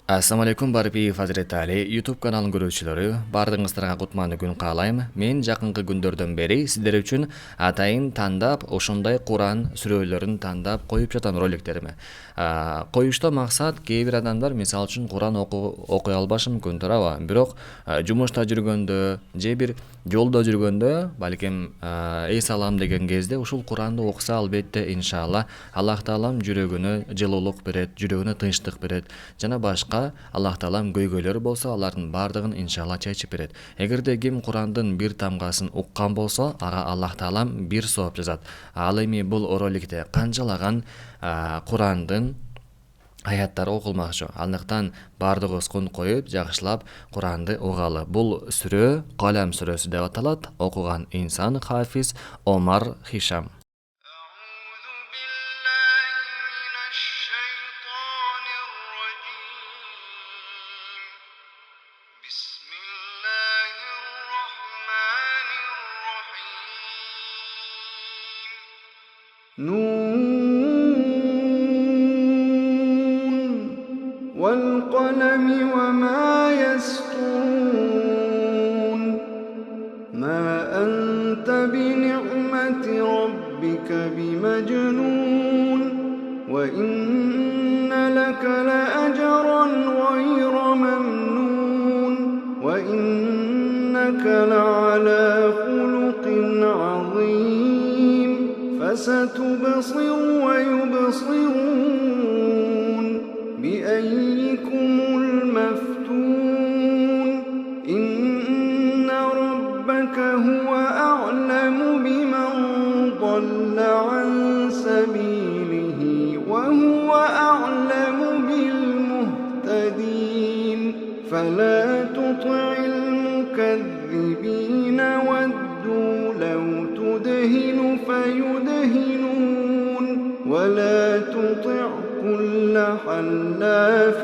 Assalamu alaikum барби Фазрет Али YouTube каналын көрүүчүлөрү, баардыгыңыздарга кутмандуу күн каалайм. Мен жакынкы күндөрдөн бери сиздер үчүн атайын тандап, ошондой Куран сүрөлөрүн тандап коюп жатам роликтериме. Коюшта максат кээ бир адамдар мисалы үчүн Куран окуй албашы мүмкүн туурабы? Бирок жумушта жүргөндө же бир жолдо жүргөндө, балким эй салам деген кезде ушул Куранды окуса албетте иншалла Аллах таалам жүрөгүнө жылуулук берет, жүрөгүнө тынчтык берет жана башка Аллах таалам көйгөйлөр болсо алардын баардыгын иншалла чечип берет. Эгерде ким Курандын бир тамгасын уккан болсо, ага Аллах таалам бир сооп жазат. Ал эми бул роликте канчалаган Курандын аяттары окулмакчы. Андыктан баардыгыбыз кун коюп, жакшылап Куранды угалы. Бул сүрө Калам сүрөсү деп аталат. Окуган инсан Хафиз Омар Хишам. نون والقلم وما يسطرون ما أنت بنعمة ربك بمجنون وإن لك لأجرا غير ممنون وإنك لعلى خلق عظيم فستبصر ويبصرون بأيكم المفتون إن ربك هو أعلم بمن ضل عن سبيله وهو أعلم بالمهتدين فلا تطع المكذبين ودوا لو تدهن فيدهنون ولا تطع كل حلاف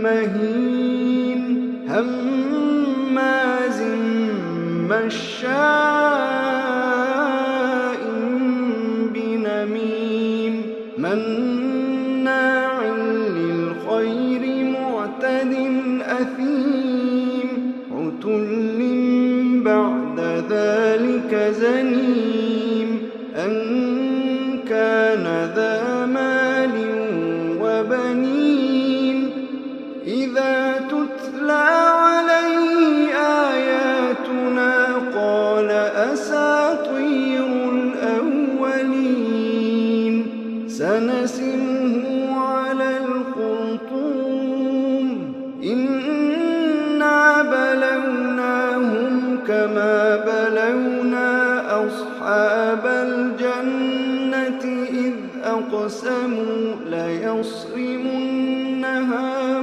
مهين هماز مشاء بنميم مناع للخير معتد أثيم عتل بعد ذلك زنيم أن كان ذا مال وبنين إذا تتلى عليه آياتنا قال أساطير الأولين سنسمه على الخرطوم إنا بلوناهم كما بلونا أصحاب الجنة إذ أقسموا ليصرمنها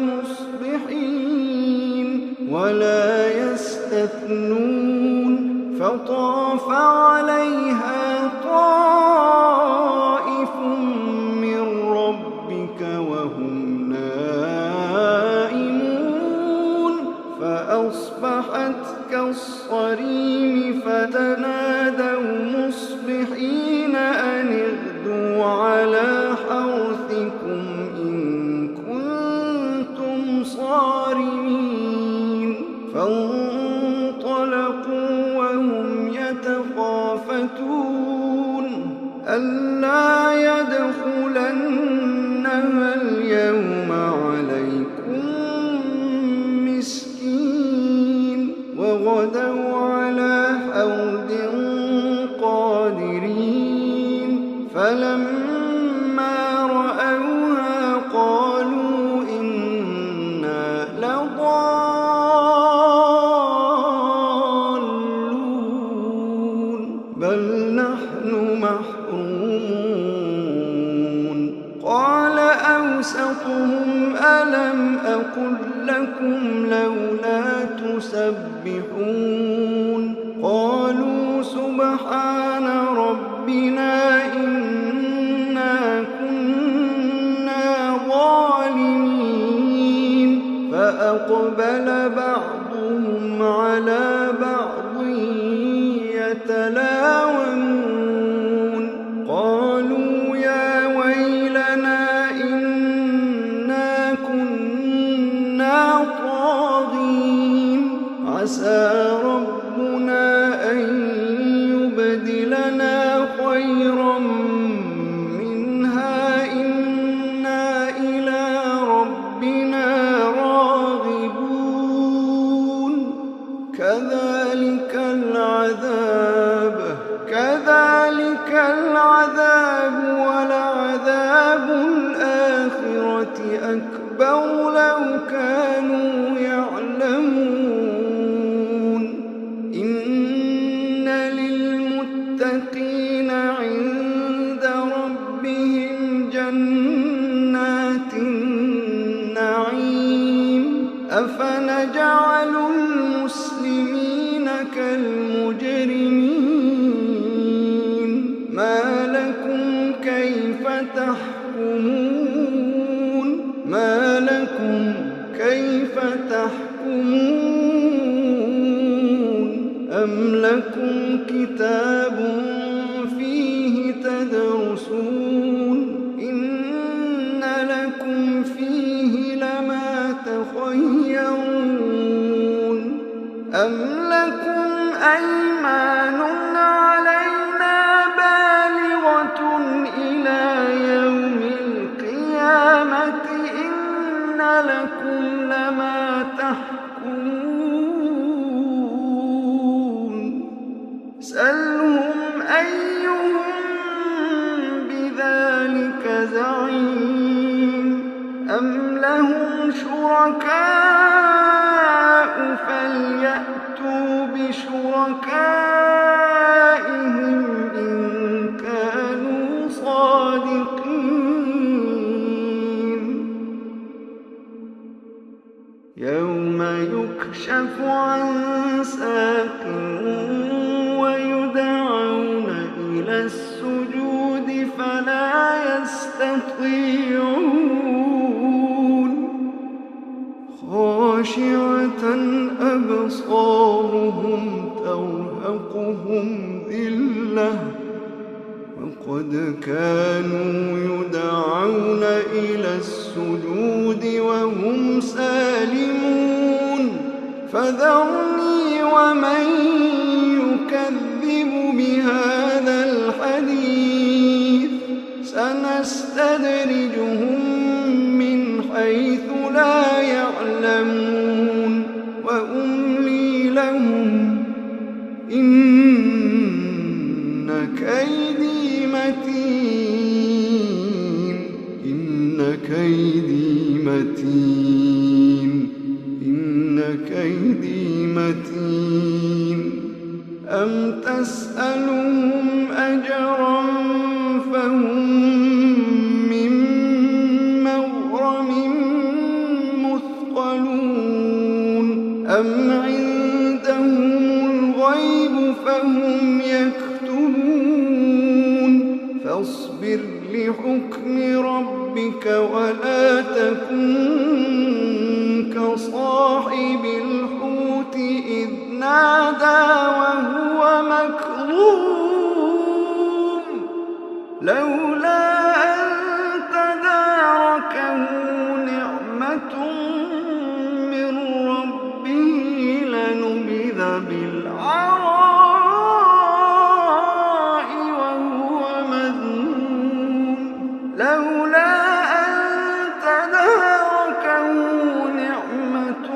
مصبحين ولا يستثنون فطاف عليها طائف من ربك وهم نائمون فأصبحت كالصريم فتنادوا مصبحين أن اغدوا على حرثكم إن كنتم صارمين فانطلقوا وهم يتخافتون ألا يدخلنها اليوم عليكم مسكين وغدوا على حوض قادرين فلما رأوها قالوا إنا لضالون بل نحن محرومون قال أوسطهم ألم أقل لكم لولا تسبحون قالوا سبحان ربنا إنا كنا ظالمين فأقبل بعضهم على بعض يتلاومون قالوا يا ويلنا إنا كنا عسى ربنا أن يبدلنا خيرا منها إنا إلى ربنا راغبون كذلك العذاب ولعذاب الآخرة أكبر لو كانوا يعلمون إن للمتقين عند ربهم جنات النعيم أفنجعل المسلمين كالمجرمين ما لكم كيف تحكمون أم لكم كتاب فيه تدرسون إن لكم فيه لما تخيرون أم لكم أيمان علينا بالغة إلى يوم القيامة إن لكم لما تحكمون سلهم أيهم بذلك زعيم أم لهم شركاء فليأتوا بشركائهم إن كانوا صادقين يوم يكشف عن ساق ويدعون إلى السجود فلا يستطيعون خاشعة أبصارهم ترهقهم ذلة وقد كانوا يدعون إلى السجود وهم سالمون فذرني ومن يكذب بهذا الحديث سنستدرجهم من حيث لا يعلمون وأملي لهم إن كيدي متين إن كيدي متين أم تسألهم أجرا فهم من مغرم مثقلون أم عندهم الغيب فهم يكتبون فاصبر لحكم ربك ولا تكن كصاحب الحوت إذ نادى وهو مكظوم لولا أن تداركه نعمة من ربه لنبذ بالعراء وهو مذموم لولا أن تداركه نعمة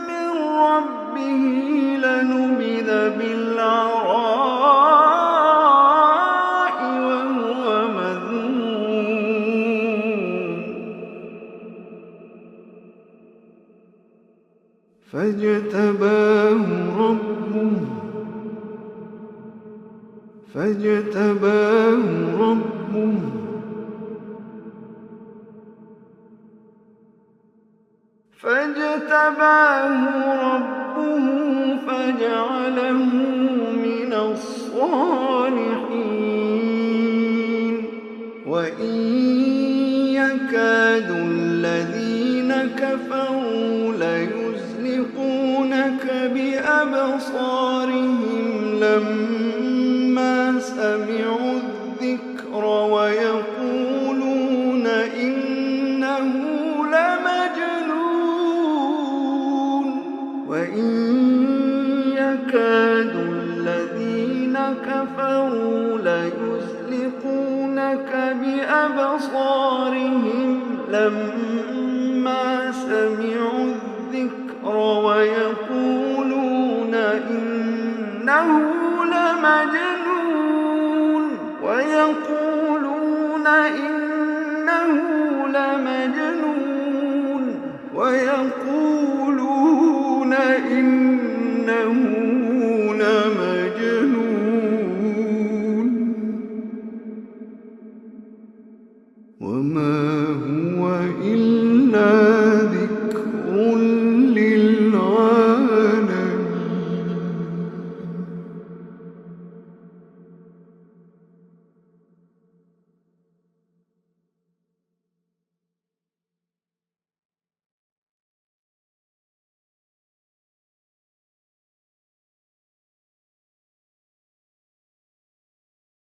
من ربه لنبذ بالعراء وهو مذموم فاجتباه ربه فجعله من الصالحين وإن يكاد الذين كفروا ليزلقونك بأبصارهم لما سمعوا الذكر ويقولون إنه لمجنون وإن فلما سمعوا الذكر ويقولون إنه